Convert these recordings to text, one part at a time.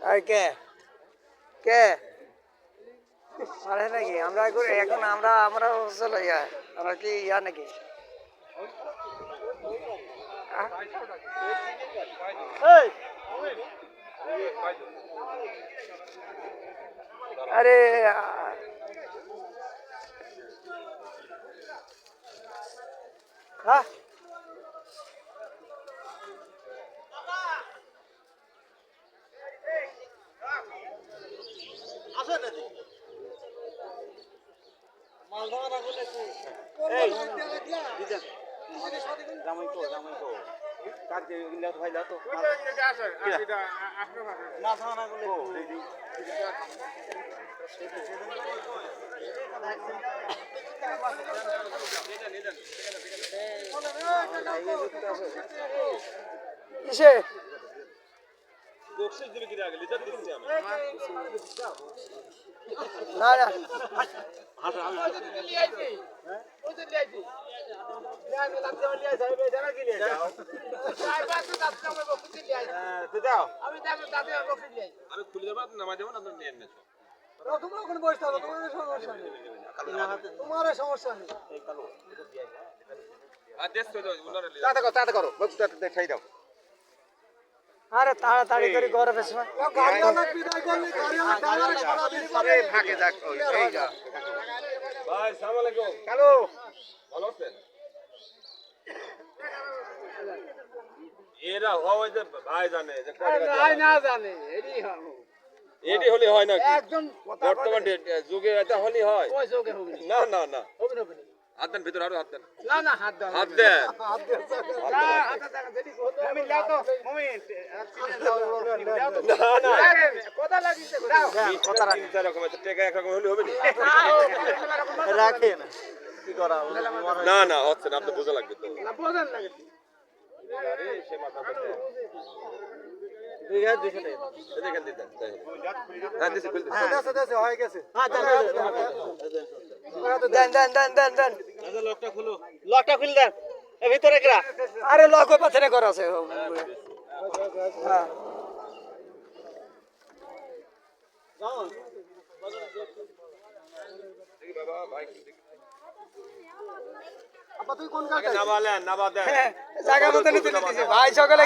আর কে কে আরে নাকি আমরা এখন আমরা চলো আমরা কি নাকি আরে হ্যাঁ কিসে না না আমি খুলে দেবো নামাই দেবো না নিয়ে নেছো তোমরা ওখানে বসে থাকো তোমার সমস্যা নেই আর দেশ তো তাতে করো দেখাই দাও আরে তাড়াতাড়ি করে ঘরে বেশ ফাঁকে যাক ভাই সালাম আলাইকুম হ্যালো ভালো আছেন এরা হয় যে ভাই জানে যে ভাই না জানে এডি হলে হয় না একজন বর্তমান যুগে এটা হলি হয় ওই চোখে হবে না না না হবে না হাত দেন ভিতরে আরো হাত দেন না না হাত দাও হাত দেন না না কথা লাগিছে দাও কথা রাখি চার রকম আছে টাকা এক রকম হলে হবে না রাখে না কি করা না না হচ্ছে না আপনি বোঝা লাগবে তো না বোঝান লাগে আরে সে মাথা ধরে এদিকে দিতেন হ্যাঁ দিছি খুলতে হয়ে গেছে দেন লকটা খুলে দেন এর ভিতরে গরা আরে লক পাথরে করা আছে হ্যাঁ দেখি বাবা ভাই আপা তুই কোন কাটে নাবা দেন জায়গা মতো নিতে দিতেছি ভাই সকালে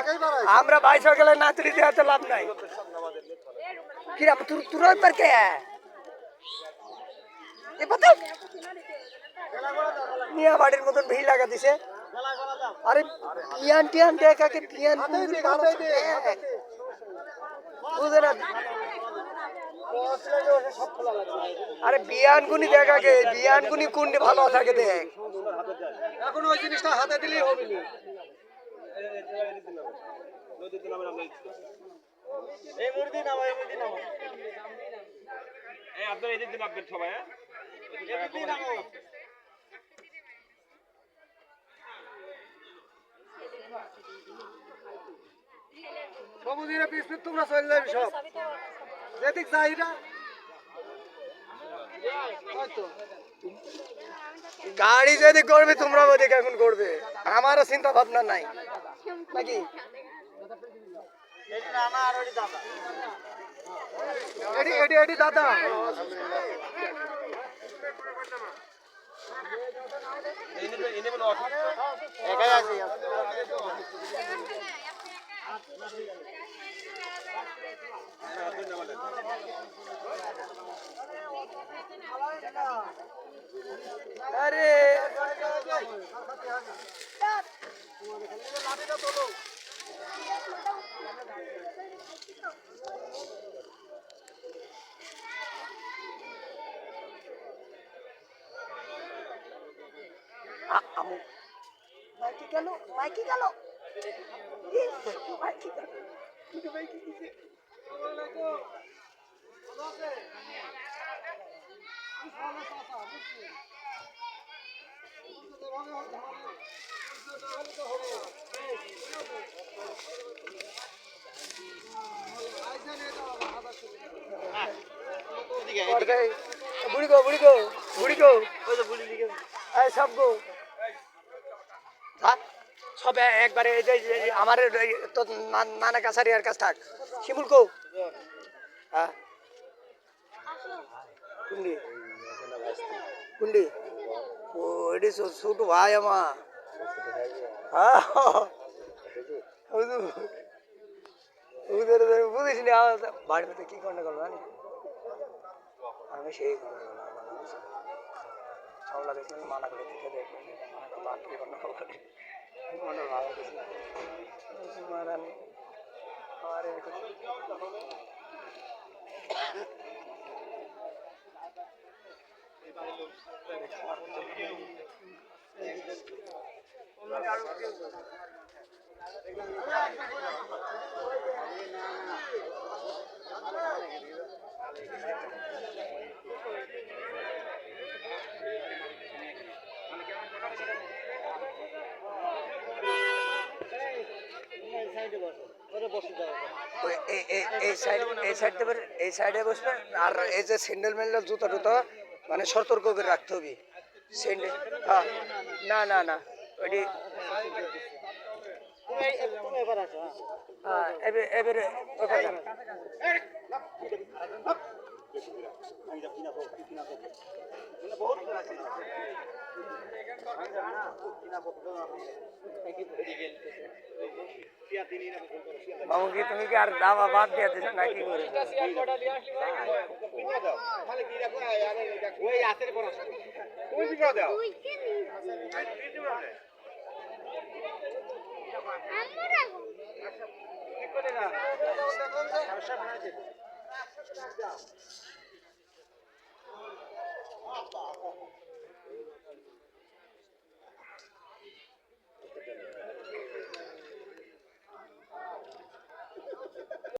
আমরা ভাই সকালে না তুলি দেওয়া তো লাভ নাই কিরা তুই পর কে এ পতা মিয়া বাড়ির মতন ভিড় লাগা দিছে আরে টিয়ান দেখাকে টিয়ান বুঝে না আরে বিয়ানগুনি দেখাকে বিয়ানগুনি কোনটি ভালো থাকে দেখ এখন ওই জিনিসটা হাতে দিলেই হবে না এই মুরগি নাও এই আপনারা এদিক দিন আপনি সবাই হ্যাঁ সবুজের পিছনে তোমরা চলে যাবে সব যেদিক চাহিদা গাড়ি যদি করবে তোমরা ওদিকে এখন করবে আমারও চিন্তা ভাবনা নাই নাকি এটি দাদা একাই আছে আরে মাইকি গেল মাইকি গেল बुढ़ी को सब को সব একবারে এই যে আমার তো নানা কাছারি আর কাছ থাক শিমুল কো হ্যাঁ কুন্ডি কুন্ডি ও এটি ছোট ভাই আমার হ্যাঁ বুঝিস নি বাড়ির মধ্যে কি কন্যা করলো জানি আমি সেই ছাওলা দেখলাম মানা করে দিতে দেখলাম মানা করলো আর কি কন্যা করলো মনে ভালো কিছু মারানি আর এই সাইডে বসবে আর এই যে স্যান্ডেল মেন্ডেল জুতা টুতা মানে সতর্ক করে রাখতে হবে স্যান্ডেল হ্যাঁ না না না ওইটি হ্যাঁ এবারে বাবু কি তুমি কি আর দাবা বাদ দিয়ে দিচ্ছ না কি করে আমরা